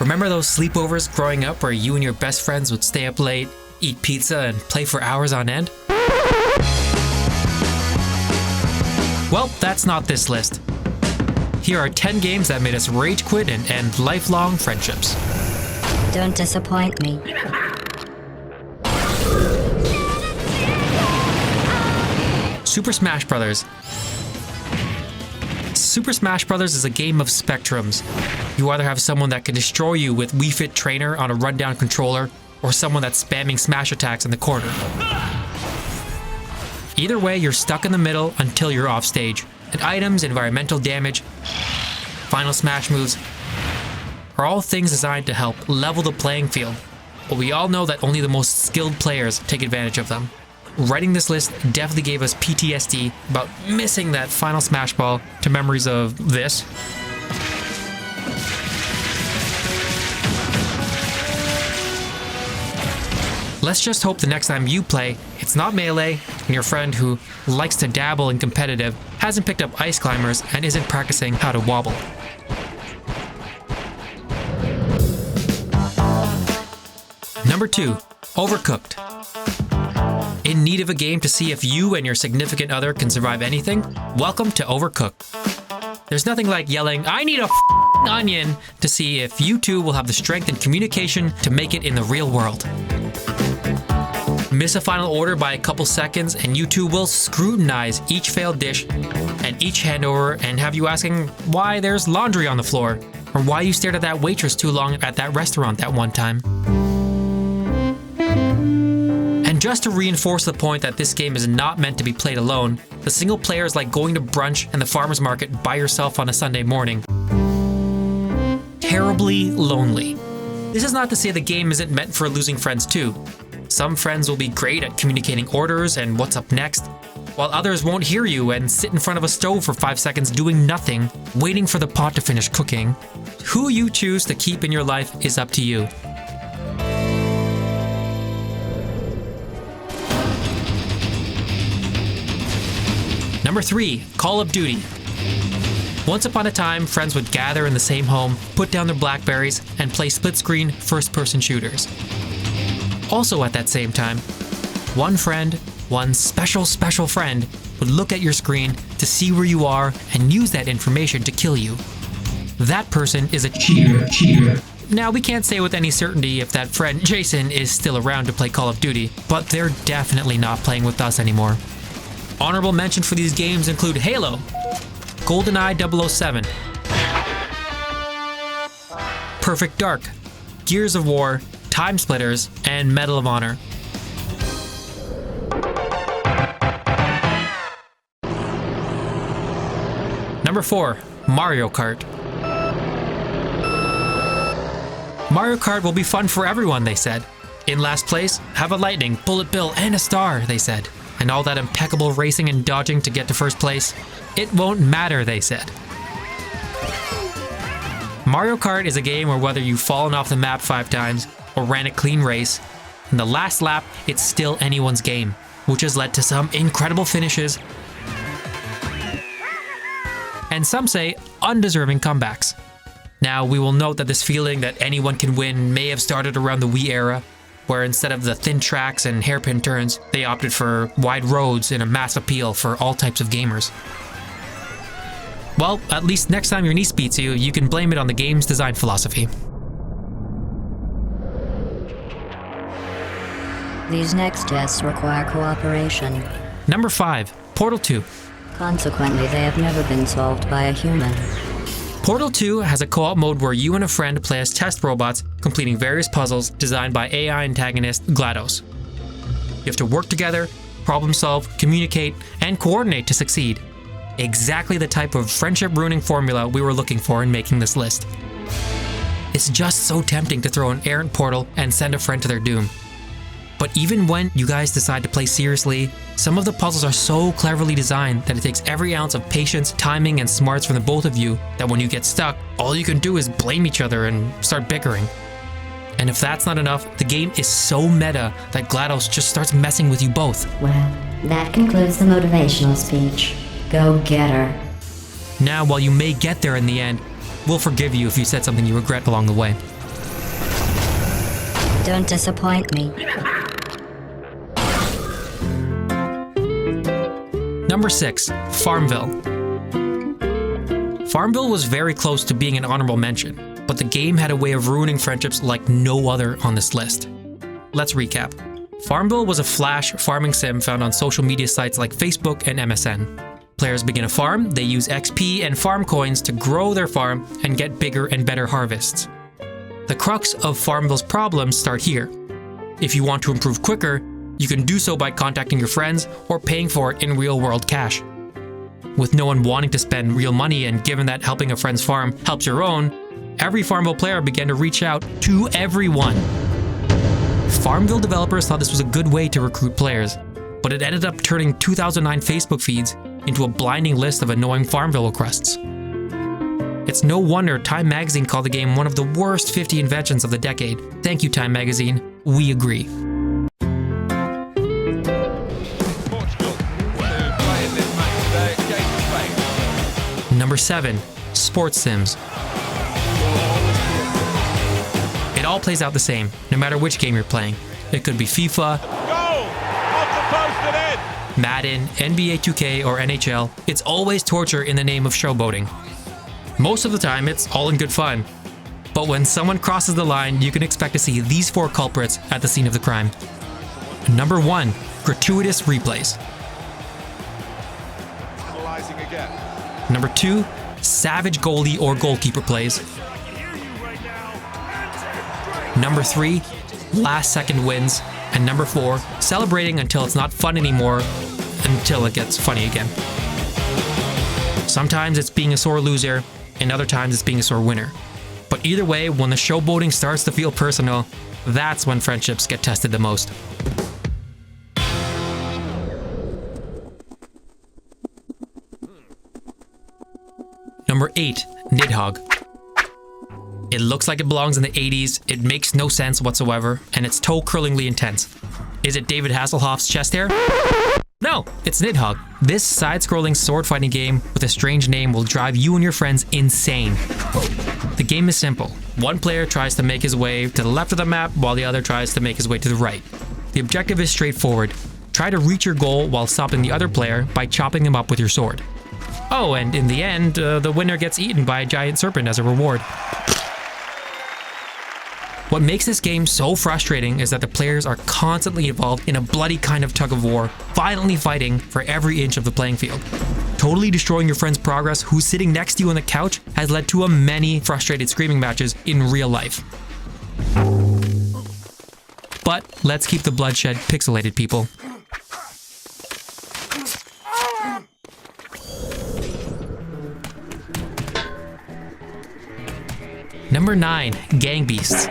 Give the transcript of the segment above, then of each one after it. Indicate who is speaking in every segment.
Speaker 1: Remember those sleepovers growing up where you and your best friends would stay up late, eat pizza, and play for hours on end? Well, that's not this list. Here are 10 games that made us rage quit and end lifelong friendships.
Speaker 2: Don't disappoint me.
Speaker 1: Super Smash Bros. Super Smash Bros. Is a game of spectrums. You either have someone that can destroy you with Wii Fit Trainer on a rundown controller, or someone that's spamming smash attacks in the corner. Either way, you're stuck in the middle until you're off stage, and items, environmental damage, final smash moves are all things designed to help level the playing field, but we all know that only the most skilled players take advantage of them. Writing this list definitely gave us PTSD about missing that final smash ball to memories of this. Let's just hope the next time you play, it's not Melee, and your friend who likes to dabble in competitive hasn't picked up Ice Climbers and isn't practicing how to wobble. Number 2, Overcooked. In need of a game to see if you and your significant other can survive anything? Welcome to Overcooked. There's nothing like yelling, "I need a onion," to see if you two will have the strength and communication to make it in the real world. Miss a final order by a couple seconds and you two will scrutinize each failed dish and each handover and have you asking why there's laundry on the floor, or why you stared at that waitress too long at that restaurant that one time. And just to reinforce the point that this game is not meant to be played alone, the single player is like going to brunch and the farmer's market by yourself on a Sunday morning. Terribly lonely. This is not to say the game isn't meant for losing friends too. Some friends will be great at communicating orders and what's up next, while others won't hear you and sit in front of a stove for 5 seconds doing nothing, waiting for the pot to finish cooking. Who you choose to keep in your life is up to you. Number 3, Call of Duty. Once upon a time, friends would gather in the same home, put down their Blackberries, and play split-screen first-person shooters. Also at that same time, one friend, one special friend, would look at your screen to see where you are and use that information to kill you. That person is a cheater. Now, we can't say with any certainty if that friend, Jason, is still around to play Call of Duty, but they're definitely not playing with us anymore. Honorable mention for these games include Halo, GoldenEye 007, Perfect Dark, Gears of War, Time Splitters, and Medal of Honor. Number 4, Mario Kart. Mario Kart will be fun for everyone, they said. In last place, have a lightning, bullet bill, and a star, they said. And all that impeccable racing and dodging to get to first place, it won't matter, they said. Mario Kart is a game where whether you've fallen off the map 5 times or ran a clean race, in the last lap, it's still anyone's game, which has led to some incredible finishes and some say undeserving comebacks. Now, we will note that this feeling that anyone can win may have started around the Wii era, where instead of the thin tracks and hairpin turns, they opted for wide roads and a mass appeal for all types of gamers. Well, at least next time your niece beats you, you can blame it on the game's design philosophy.
Speaker 2: These next tests require cooperation.
Speaker 1: Number 5, Portal 2.
Speaker 2: Consequently, they have never been solved by a human.
Speaker 1: Portal 2 has a co-op mode where you and a friend play as test robots, completing various puzzles designed by AI antagonist GLaDOS. You have to work together, problem solve, communicate, and coordinate to succeed. Exactly the type of friendship-ruining formula we were looking for in making this list. It's just so tempting to throw an errant portal and send a friend to their doom. But even when you guys decide to play seriously, some of the puzzles are so cleverly designed that it takes every ounce of patience, timing, and smarts from the both of you that when you get stuck, all you can do is blame each other and start bickering. And if that's not enough, the game is so meta that GLaDOS just starts messing with you both.
Speaker 2: Well, that concludes the motivational speech. Go get her.
Speaker 1: Now, while you may get there in the end, we'll forgive you if you said something you regret along the way.
Speaker 2: Don't disappoint me.
Speaker 1: Number 6. Farmville. Farmville was very close to being an honorable mention, but the game had a way of ruining friendships like no other on this list. Let's recap. Farmville was a flash farming sim found on social media sites like Facebook and MSN. Players begin a farm, they use XP and farm coins to grow their farm and get bigger and better harvests. The crux of Farmville's problems start here. If you want to improve quicker, you can do so by contacting your friends or paying for it in real-world cash. With no one wanting to spend real money, and given that helping a friend's farm helps your own, every Farmville player began to reach out to everyone. Farmville developers thought this was a good way to recruit players, but it ended up turning 2009 Facebook feeds into a blinding list of annoying Farmville requests. It's no wonder Time Magazine called the game one of the worst 50 inventions of the decade. Thank you, Time Magazine. We agree. Number 7. Sports Sims. It all plays out the same, no matter which game you're playing. It could be FIFA, Madden, NBA 2K, or NHL. It's always torture in the name of showboating. Most of the time, it's all in good fun. But when someone crosses the line, you can expect to see these 4 culprits at the scene of the crime. Number 1. Gratuitous replays. Number 2. Savage goalie or goalkeeper plays. Number 3. Last second wins. And number 4. Celebrating until it's not fun anymore, until it gets funny again. Sometimes it's being a sore loser, and other times it's being a sore winner. But either way, when the showboating starts to feel personal, that's when friendships get tested the most. Number 8. Nidhogg. It looks like it belongs in the 80s, it makes no sense whatsoever, and it's toe-curlingly intense. Is it David Hasselhoff's chest hair? No, it's Nidhogg. This side-scrolling sword-fighting game with a strange name will drive you and your friends insane. The game is simple. One player tries to make his way to the left of the map, while the other tries to make his way to the right. The objective is straightforward. Try to reach your goal while stopping the other player by chopping them up with your sword. Oh, and in the end, the winner gets eaten by a giant serpent as a reward. What makes this game so frustrating is that the players are constantly involved in a bloody kind of tug-of-war, violently fighting for every inch of the playing field. Totally destroying your friend's progress who's sitting next to you on the couch has led to many frustrated screaming matches in real life. But let's keep the bloodshed pixelated, people. Number 9. Gang Beasts.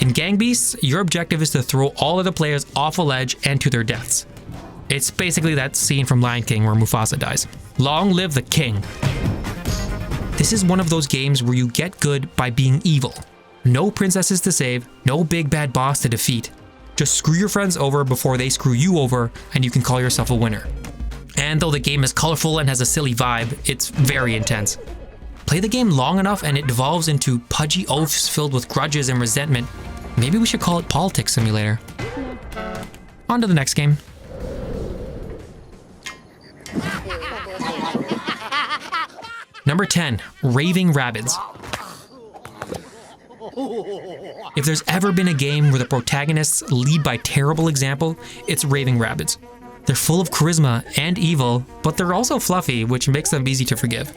Speaker 1: In Gang Beasts, your objective is to throw all of the players off a ledge and to their deaths. It's basically that scene from Lion King where Mufasa dies. Long live the king. This is one of those games where you get good by being evil. No princesses to save, no big bad boss to defeat. Just screw your friends over before they screw you over, and you can call yourself a winner. And though the game is colorful and has a silly vibe, it's very intense. Play the game long enough and it devolves into pudgy oaths filled with grudges and resentment. Maybe we should call it Politics Simulator. On to the next game. Number 10. Raving Rabbids. If there's ever been a game where the protagonists lead by terrible example, it's Raving Rabbids. They're full of charisma and evil, but they're also fluffy, which makes them easy to forgive.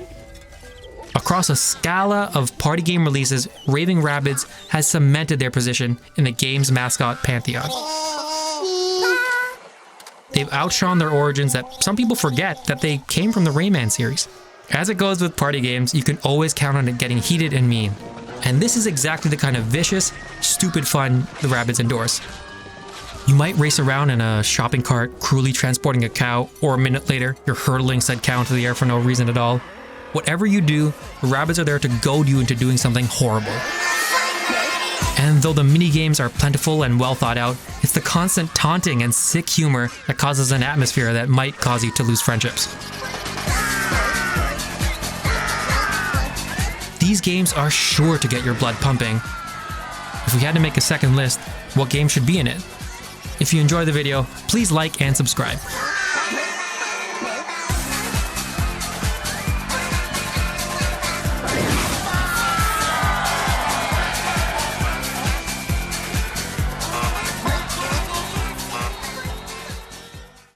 Speaker 1: Across a scala of party game releases, Raving Rabbids has cemented their position in the game's mascot pantheon. They've outshone their origins that some people forget that they came from the Rayman series. As it goes with party games, you can always count on it getting heated and mean. And this is exactly the kind of vicious, stupid fun the Rabbids endorse. You might race around in a shopping cart, cruelly transporting a cow, or a minute later, you're hurtling said cow into the air for no reason at all. Whatever you do, the Rabbids are there to goad you into doing something horrible. And though the mini-games are plentiful and well thought out, it's the constant taunting and sick humor that causes an atmosphere that might cause you to lose friendships. These games are sure to get your blood pumping, If we had to make a second list, what game should be in it? If you enjoyed the video, please like and subscribe.